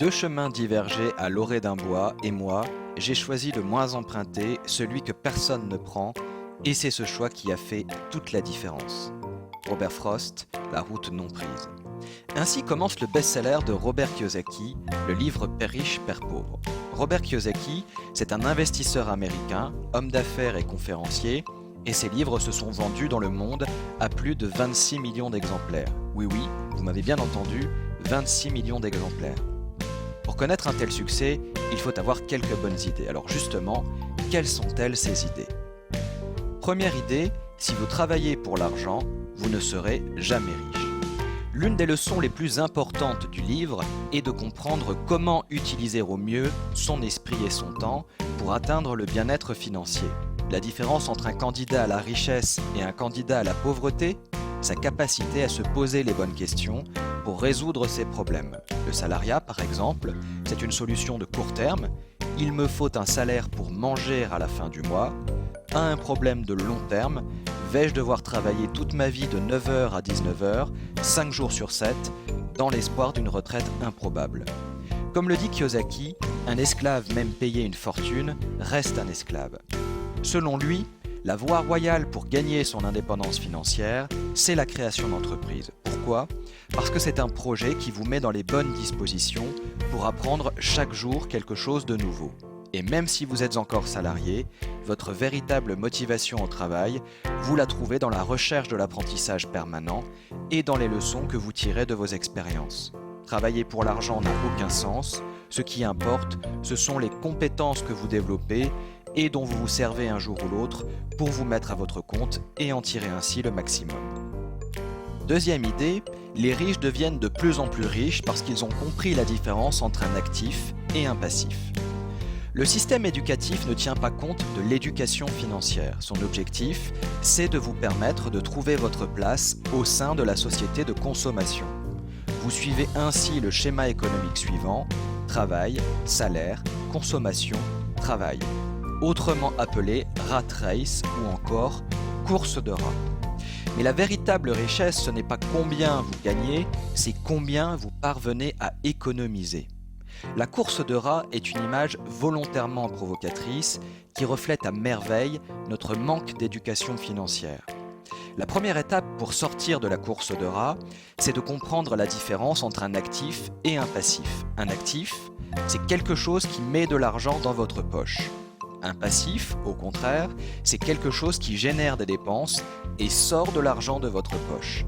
Deux chemins divergeaient à l'orée d'un bois, et moi, j'ai choisi le moins emprunté, celui que personne ne prend, et c'est ce choix qui a fait toute la différence. Robert Frost, La route non prise. Ainsi commence le best-seller de Robert Kiyosaki, le livre Père riche, Père pauvre. Robert Kiyosaki, c'est un investisseur américain, homme d'affaires et conférencier, et ses livres se sont vendus dans le monde à plus de 26 millions d'exemplaires. Oui, vous m'avez bien entendu, 26 millions d'exemplaires. Pour connaître un tel succès, il faut avoir quelques bonnes idées. Alors justement, quelles sont-elles ces idées ? Première idée, si vous travaillez pour l'argent, vous ne serez jamais riche. L'une des leçons les plus importantes du livre est de comprendre comment utiliser au mieux son esprit et son temps pour atteindre le bien-être financier. La différence entre un candidat à la richesse et un candidat à la pauvreté, sa capacité à se poser les bonnes questions pour résoudre ses problèmes. Le salariat, par exemple, c'est une solution de court terme. Il me faut un salaire pour manger à la fin du mois. Un problème de long terme. Vais-je devoir travailler toute ma vie de 9h à 19h, 5 jours sur 7, dans l'espoir d'une retraite improbable ? Comme le dit Kiyosaki, un esclave même payé une fortune reste un esclave. Selon lui, la voie royale pour gagner son indépendance financière, c'est la création d'entreprise. Pourquoi ? Parce que c'est un projet qui vous met dans les bonnes dispositions pour apprendre chaque jour quelque chose de nouveau. Et même si vous êtes encore salarié, votre véritable motivation au travail, vous la trouvez dans la recherche de l'apprentissage permanent et dans les leçons que vous tirez de vos expériences. Travailler pour l'argent n'a aucun sens. Ce qui importe, ce sont les compétences que vous développez et dont vous vous servez un jour ou l'autre pour vous mettre à votre compte et en tirer ainsi le maximum. Deuxième idée, les riches deviennent de plus en plus riches parce qu'ils ont compris la différence entre un actif et un passif. Le système éducatif ne tient pas compte de l'éducation financière. Son objectif, c'est de vous permettre de trouver votre place au sein de la société de consommation. Vous suivez ainsi le schéma économique suivant: travail, salaire, consommation, travail. Autrement appelé rat race ou encore course de rats. Mais la véritable richesse, ce n'est pas combien vous gagnez, c'est combien vous parvenez à économiser. La course de rats est une image volontairement provocatrice qui reflète à merveille notre manque d'éducation financière. La première étape pour sortir de la course de rats, c'est de comprendre la différence entre un actif et un passif. Un actif, c'est quelque chose qui met de l'argent dans votre poche. Un passif, au contraire, c'est quelque chose qui génère des dépenses et sort de l'argent de votre poche.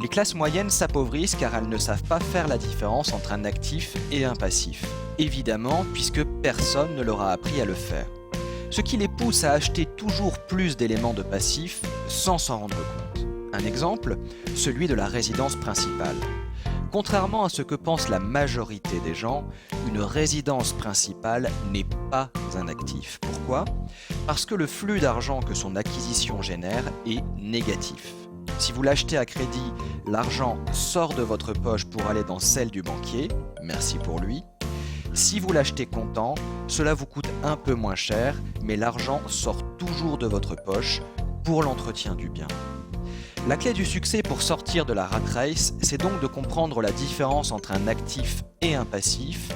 Les classes moyennes s'appauvrissent car elles ne savent pas faire la différence entre un actif et un passif. Évidemment, puisque personne ne leur a appris à le faire. Ce qui les pousse à acheter toujours plus d'éléments de passif sans s'en rendre compte. Un exemple, celui de la résidence principale. Contrairement à ce que pense la majorité des gens, une résidence principale n'est pas un actif. Pourquoi ? Parce que le flux d'argent que son acquisition génère est négatif. Si vous l'achetez à crédit, l'argent sort de votre poche pour aller dans celle du banquier, merci pour lui. Si vous l'achetez comptant, cela vous coûte un peu moins cher, mais l'argent sort toujours de votre poche pour l'entretien du bien. La clé du succès pour sortir de la rat race, c'est donc de comprendre la différence entre un actif et un passif,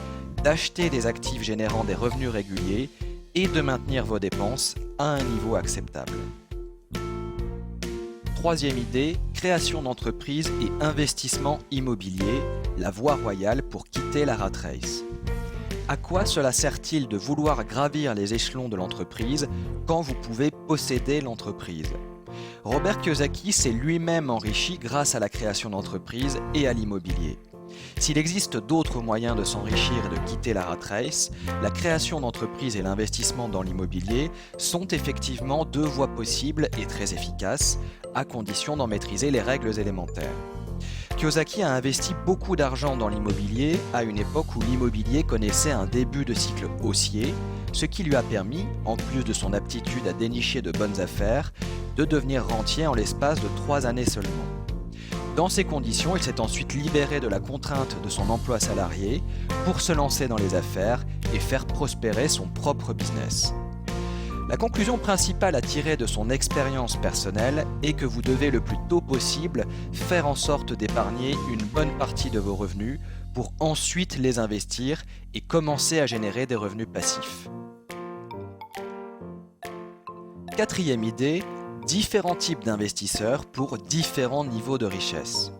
d'acheter des actifs générant des revenus réguliers et de maintenir vos dépenses à un niveau acceptable. Troisième idée, création d'entreprise et investissement immobilier, la voie royale pour quitter la rat race. À quoi cela sert-il de vouloir gravir les échelons de l'entreprise quand vous pouvez posséder l'entreprise ? Robert Kiyosaki s'est lui-même enrichi grâce à la création d'entreprises et à l'immobilier. S'il existe d'autres moyens de s'enrichir et de quitter la rat race, la création d'entreprises et l'investissement dans l'immobilier sont effectivement deux voies possibles et très efficaces, à condition d'en maîtriser les règles élémentaires. Kiyosaki a investi beaucoup d'argent dans l'immobilier à une époque où l'immobilier connaissait un début de cycle haussier, ce qui lui a permis, en plus de son aptitude à dénicher de bonnes affaires, de devenir rentier en l'espace de 3 années seulement. Dans ces conditions, il s'est ensuite libéré de la contrainte de son emploi salarié pour se lancer dans les affaires et faire prospérer son propre business. La conclusion principale à tirer de son expérience personnelle est que vous devez le plus tôt possible faire en sorte d'épargner une bonne partie de vos revenus pour ensuite les investir et commencer à générer des revenus passifs. Quatrième idée, différents types d'investisseurs pour différents niveaux de richesse.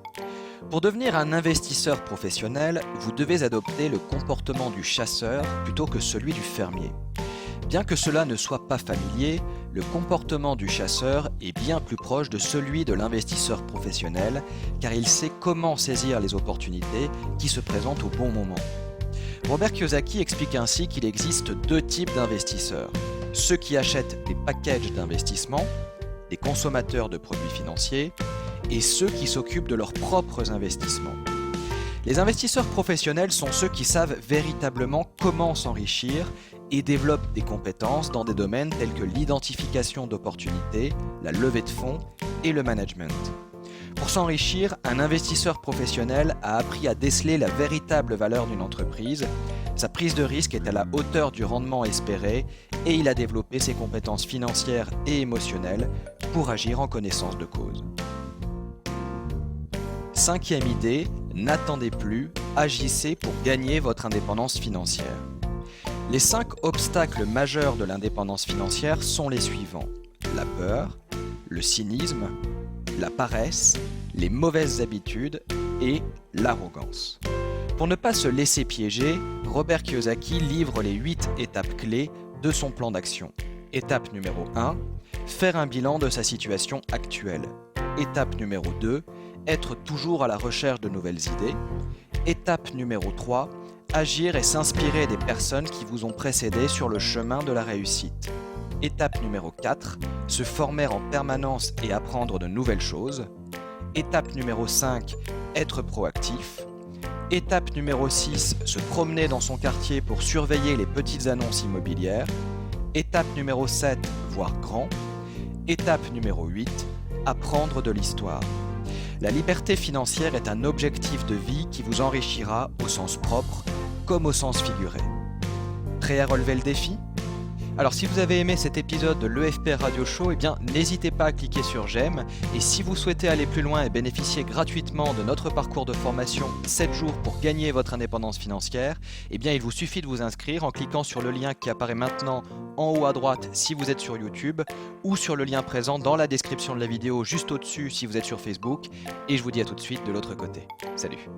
Pour devenir un investisseur professionnel, vous devez adopter le comportement du chasseur plutôt que celui du fermier. Bien que cela ne soit pas familier, le comportement du chasseur est bien plus proche de celui de l'investisseur professionnel, car il sait comment saisir les opportunités qui se présentent au bon moment. Robert Kiyosaki explique ainsi qu'il existe deux types d'investisseurs. Ceux qui achètent des packages d'investissement, des consommateurs de produits financiers, et ceux qui s'occupent de leurs propres investissements. Les investisseurs professionnels sont ceux qui savent véritablement comment s'enrichir et développent des compétences dans des domaines tels que l'identification d'opportunités, la levée de fonds et le management. Pour s'enrichir, un investisseur professionnel a appris à déceler la véritable valeur d'une entreprise, sa prise de risque est à la hauteur du rendement espéré et il a développé ses compétences financières et émotionnelles pour agir en connaissance de cause. Cinquième idée, n'attendez plus, agissez pour gagner votre indépendance financière. Les 5 obstacles majeurs de l'indépendance financière sont les suivants: la peur, le cynisme, la paresse, les mauvaises habitudes et l'arrogance. Pour ne pas se laisser piéger, Robert Kiyosaki livre les 8 étapes clés de son plan d'action. Étape numéro 1, faire un bilan de sa situation actuelle. Étape numéro 2, être toujours à la recherche de nouvelles idées. Étape numéro 3, agir et s'inspirer des personnes qui vous ont précédé sur le chemin de la réussite. Étape numéro 4, se former en permanence et apprendre de nouvelles choses. Étape numéro 5, être proactif. Étape numéro 6, se promener dans son quartier pour surveiller les petites annonces immobilières. Étape numéro 7, voir grand. Étape numéro 8, apprendre de l'histoire. La liberté financière est un objectif de vie qui vous enrichira au sens propre comme au sens figuré. Prêt à relever le défi ? Alors si vous avez aimé cet épisode de l'EFP Radio Show, eh bien n'hésitez pas à cliquer sur j'aime. Et si vous souhaitez aller plus loin et bénéficier gratuitement de notre parcours de formation 7 jours pour gagner votre indépendance financière, eh bien il vous suffit de vous inscrire en cliquant sur le lien qui apparaît maintenant en haut à droite si vous êtes sur YouTube ou sur le lien présent dans la description de la vidéo juste au-dessus si vous êtes sur Facebook. Et je vous dis à tout de suite de l'autre côté. Salut!